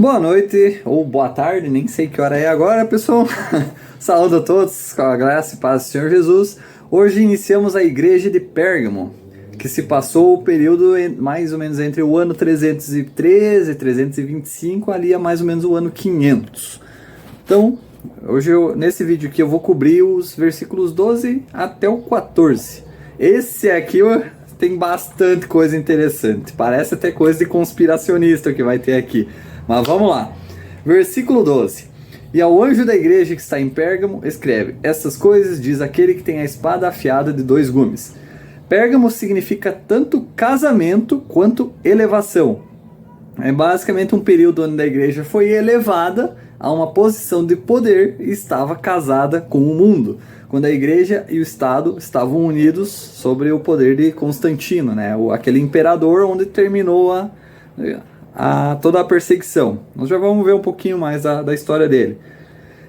Boa noite, ou boa tarde, nem sei que hora é agora, pessoal. Saúde a todos, com a graça e paz do Senhor Jesus. Hoje iniciamos a igreja de Pérgamo, que se passou o período mais ou menos entre o ano 313 e 325, ali a mais ou menos o ano 500. Então, hoje nesse vídeo aqui eu vou cobrir os versículos 12 até o 14. Esse aqui tem bastante coisa interessante, parece até coisa de conspiracionista que vai ter aqui. Mas vamos lá. Versículo 12. E ao anjo da igreja que está em Pérgamo, escreve: Estas coisas diz aquele que tem a espada afiada de 2 gumes. Pérgamo significa tanto casamento quanto elevação. É basicamente um período onde a igreja foi elevada a uma posição de poder e estava casada com o mundo. Quando a igreja e o Estado estavam unidos sobre o poder de Constantino, né? Aquele imperador onde terminou toda a perseguição. Nós já vamos ver um pouquinho mais da história dele.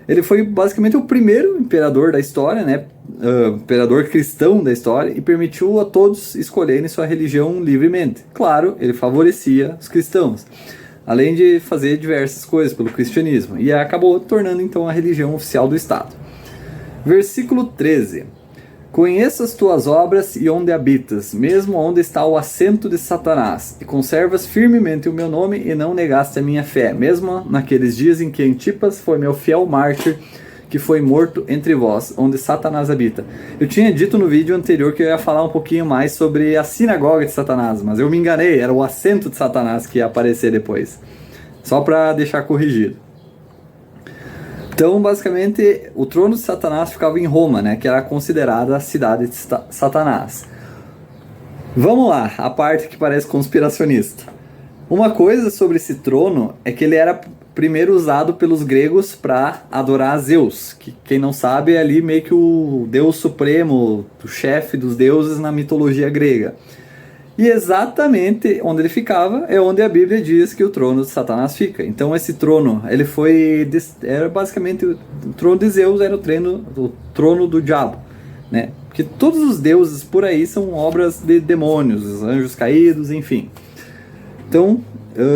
Ele foi basicamente o primeiro imperador da história, né? Imperador cristão da história, e permitiu a todos escolherem sua religião livremente. Claro, ele favorecia os cristãos, além de fazer diversas coisas pelo cristianismo, e acabou tornando então a religião oficial do Estado. Versículo 13. Conheço as tuas obras e onde habitas, mesmo onde está o assento de Satanás, e conservas firmemente o meu nome e não negaste a minha fé, mesmo naqueles dias em que Antipas foi meu fiel mártir, que foi morto entre vós, onde Satanás habita. Eu tinha dito no vídeo anterior que eu ia falar um pouquinho mais sobre a sinagoga de Satanás, mas eu me enganei, era o assento de Satanás que ia aparecer depois. Só para deixar corrigido. Então, basicamente, o trono de Satanás ficava em Roma, né, que era considerada a cidade de Satanás. Vamos lá, a parte que parece conspiracionista. Uma coisa sobre esse trono é que ele era primeiro usado pelos gregos para adorar a Zeus, que quem não sabe é ali meio que o deus supremo, o chefe dos deuses na mitologia grega. E exatamente onde ele ficava é onde a Bíblia diz que o trono de Satanás fica. Então esse trono, era basicamente o trono de Zeus, era o trono do diabo, né? Porque todos os deuses por aí são obras de demônios, os anjos caídos, enfim. Então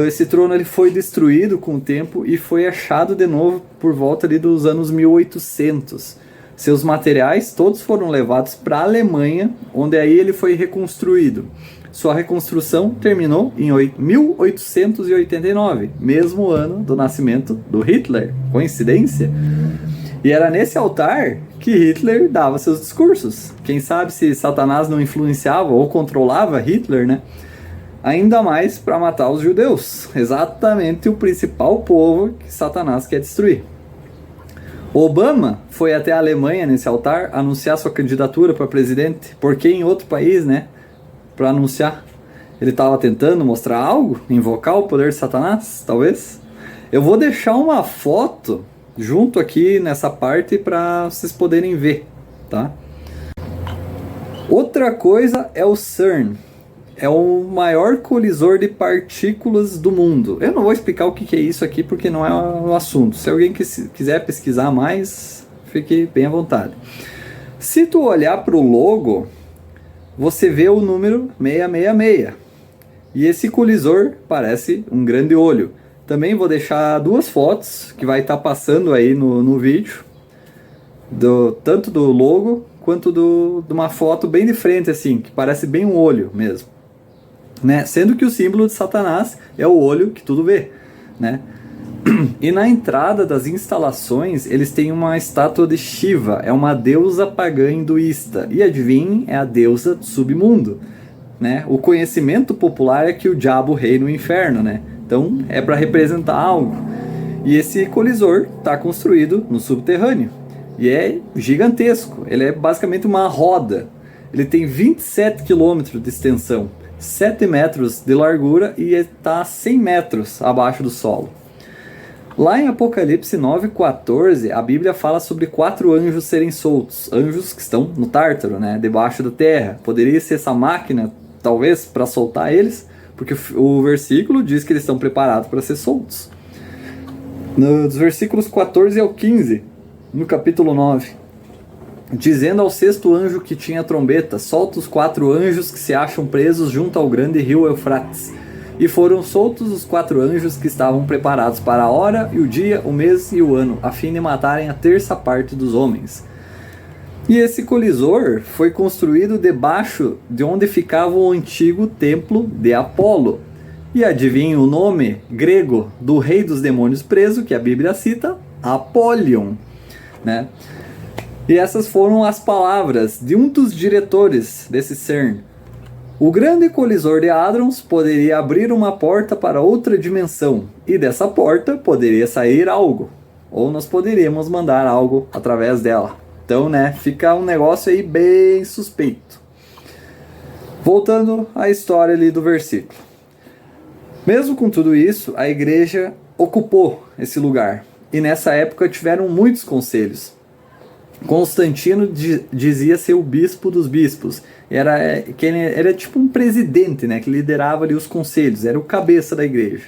esse trono ele foi destruído com o tempo e foi achado de novo por volta ali dos anos 1800. Seus materiais todos foram levados para a Alemanha, onde aí ele foi reconstruído. Sua reconstrução terminou em 1889, mesmo ano do nascimento do Hitler. Coincidência? E era nesse altar que Hitler dava seus discursos. Quem sabe se Satanás não influenciava ou controlava Hitler, né? Ainda mais para matar os judeus. Exatamente o principal povo que Satanás quer destruir. Obama foi até a Alemanha nesse altar anunciar sua candidatura para presidente. Porque em outro país, né? Para anunciar. Ele estava tentando mostrar algo? Invocar o poder de Satanás? Talvez? Eu vou deixar uma foto junto aqui nessa parte para vocês poderem ver, tá? Outra coisa é o CERN. É o maior colisor de partículas do mundo. Eu não vou explicar o que é isso aqui porque não é o assunto. Se alguém quiser pesquisar mais, fique bem à vontade. Se tu olhar para o logo, você vê o número 666. E esse colisor parece um grande olho. Também vou deixar 2 fotos que vai estar passando aí no vídeo. Tanto do logo quanto de uma foto bem de frente, assim, que parece bem um olho mesmo. Né? Sendo que o símbolo de Satanás é o olho que tudo vê, né? E na entrada das instalações eles têm uma estátua de Shiva, é uma deusa pagã hinduísta, e adivinhem, é a deusa do submundo, né? O conhecimento popular é que o diabo reina no inferno, né? Então é para representar algo. E esse colisor está construído no subterrâneo e é gigantesco, ele é basicamente uma roda, ele tem 27 km de extensão, 7 metros de largura e está a 100 metros abaixo do solo. Lá em Apocalipse 9,14, a Bíblia fala sobre 4 anjos serem soltos. Anjos que estão no Tártaro, né, debaixo da terra. Poderia ser essa máquina, talvez, para soltar eles, porque o versículo diz que eles estão preparados para ser soltos. Nos versículos 14 ao 15, no capítulo 9, dizendo ao 6º anjo que tinha trombeta: solta os 4 anjos que se acham presos junto ao grande rio Eufrates. E foram soltos os 4 anjos que estavam preparados para a hora e o dia, o mês e o ano, a fim de matarem a terça parte dos homens. E esse colisor foi construído debaixo de onde ficava o antigo templo de Apolo. E adivinha o nome grego do rei dos demônios preso, que a Bíblia cita? Apolion, né? E essas foram as palavras de um dos diretores desse CERN. O grande colisor de Hadrons poderia abrir uma porta para outra dimensão, e dessa porta poderia sair algo, ou nós poderíamos mandar algo através dela. Então, né, fica um negócio aí bem suspeito. Voltando à história ali do versículo. Mesmo com tudo isso, a igreja ocupou esse lugar, e nessa época tiveram muitos conselhos. Constantino dizia ser o bispo dos bispos. Era tipo um presidente, né, que liderava ali os conselhos, era o cabeça da igreja.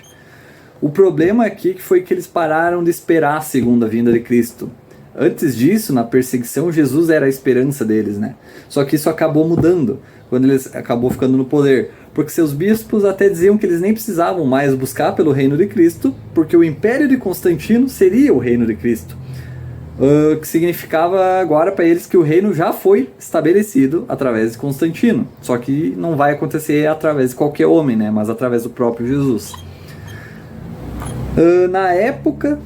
O problema aqui foi que eles pararam de esperar a segunda vinda de Cristo. Antes disso, na perseguição, Jesus era a esperança deles, né? Só que isso acabou mudando quando eles acabou ficando no poder, porque seus bispos até diziam que eles nem precisavam mais buscar pelo reino de Cristo, porque o império de Constantino seria o reino de Cristo. Que significava agora para eles que o reino já foi estabelecido através de Constantino. Só que não vai acontecer através de qualquer homem, né? Mas através do próprio Jesus. Na época,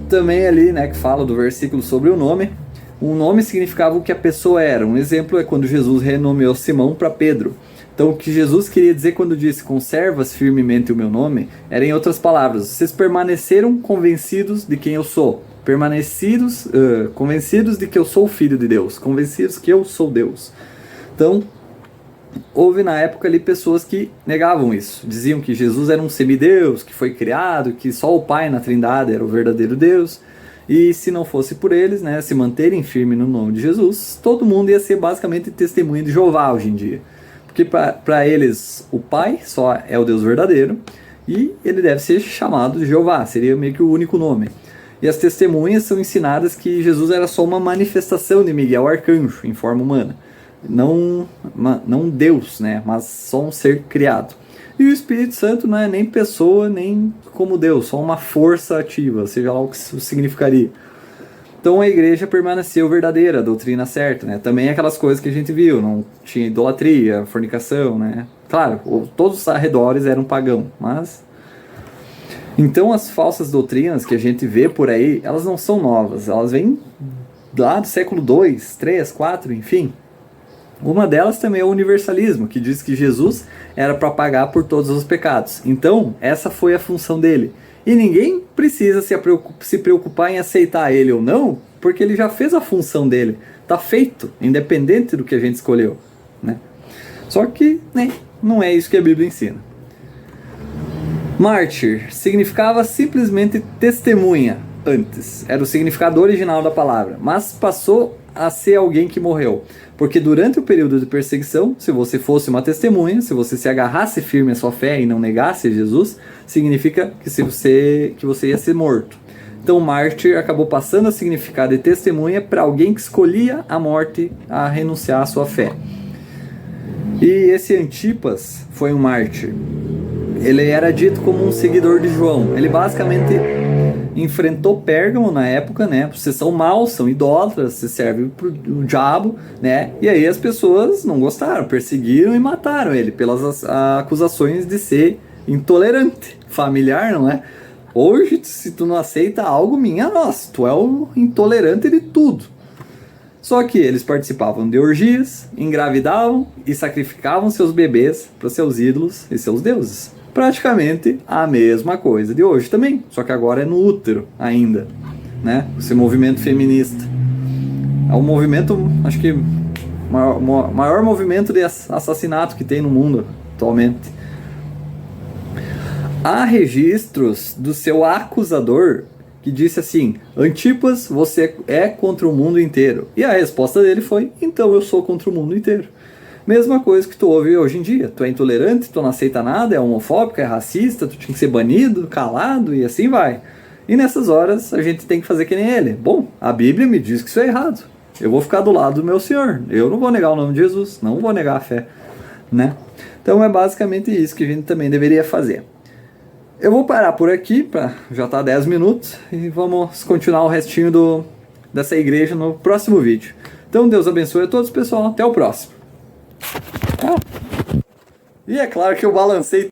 também ali, né, que fala do versículo sobre o nome significava o que a pessoa era. Um exemplo é quando Jesus renomeou Simão para Pedro. Então o que Jesus queria dizer quando disse conservas firmemente o meu nome, era em outras palavras, vocês permaneceram convencidos de quem eu sou. Convencidos de que eu sou o Filho de Deus, convencidos que eu sou Deus. Então, houve na época ali pessoas que negavam isso, diziam que Jesus era um semideus, que foi criado, que só o Pai na Trindade era o verdadeiro Deus, e se não fosse por eles, né, se manterem firmes no nome de Jesus, todo mundo ia ser basicamente testemunha de Jeová hoje em dia. Porque para eles o Pai só é o Deus verdadeiro, e ele deve ser chamado de Jeová, seria meio que o único nome. E as testemunhas são ensinadas que Jesus era só uma manifestação de Miguel Arcanjo em forma humana. Não Deus, né? Mas só um ser criado. E o Espírito Santo não é nem pessoa, nem como Deus, só uma força ativa, seja lá o que isso significaria. Então a igreja permaneceu verdadeira, a doutrina certa, né? Também aquelas coisas que a gente viu, não tinha idolatria, fornicação, né? Claro, todos os arredores eram pagãos, mas... Então as falsas doutrinas que a gente vê por aí, elas não são novas, elas vêm lá do século 2, 3, 4, enfim. Uma delas também é o universalismo, que diz que Jesus era para pagar por todos os pecados. Então, essa foi a função dele. E ninguém precisa se preocupar em aceitar ele ou não, porque ele já fez a função dele. Está feito, independente do que a gente escolheu, né? Só que, né, não é isso que a Bíblia ensina. Mártir significava simplesmente testemunha antes. Era o significado original da palavra. Mas passou a ser alguém que morreu. Porque durante o período de perseguição, se você fosse uma testemunha, se você se agarrasse firme à sua fé e não negasse Jesus, significa que você ia ser morto. Então mártir acabou passando a significar de testemunha para alguém que escolhia a morte a renunciar à sua fé. E esse Antipas foi um mártir. Ele era dito como um seguidor de João. Ele basicamente enfrentou Pérgamo na época, né? Vocês são maus, são idólatras, você serve pro diabo, né? E aí as pessoas não gostaram, perseguiram e mataram ele pelas acusações de ser intolerante, familiar, não é? Hoje, se tu não aceita algo, minha nossa, tu é o intolerante de tudo. Só que eles participavam de orgias, engravidavam e sacrificavam seus bebês para seus ídolos e seus deuses. Praticamente a mesma coisa de hoje também, só que agora é no útero ainda, né? Esse movimento feminista. É o movimento, acho que, maior movimento de assassinato que tem no mundo atualmente. Há registros do seu acusador que disse assim: Antipas, você é contra o mundo inteiro. E a resposta dele foi: então eu sou contra o mundo inteiro. Mesma coisa que tu ouve hoje em dia. Tu é intolerante, tu não aceita nada, é homofóbico, é racista, tu tinha que ser banido, calado e assim vai. E nessas horas a gente tem que fazer que nem ele. Bom, a Bíblia me diz que isso é errado. Eu vou ficar do lado do meu Senhor. Eu não vou negar o nome de Jesus, não vou negar a fé, né? Então é basicamente isso que a gente também deveria fazer. Eu vou parar por aqui, já tá 10 minutos, e vamos continuar o restinho dessa igreja no próximo vídeo. Então Deus abençoe a todos, pessoal. Até o próximo. E é claro que eu balancei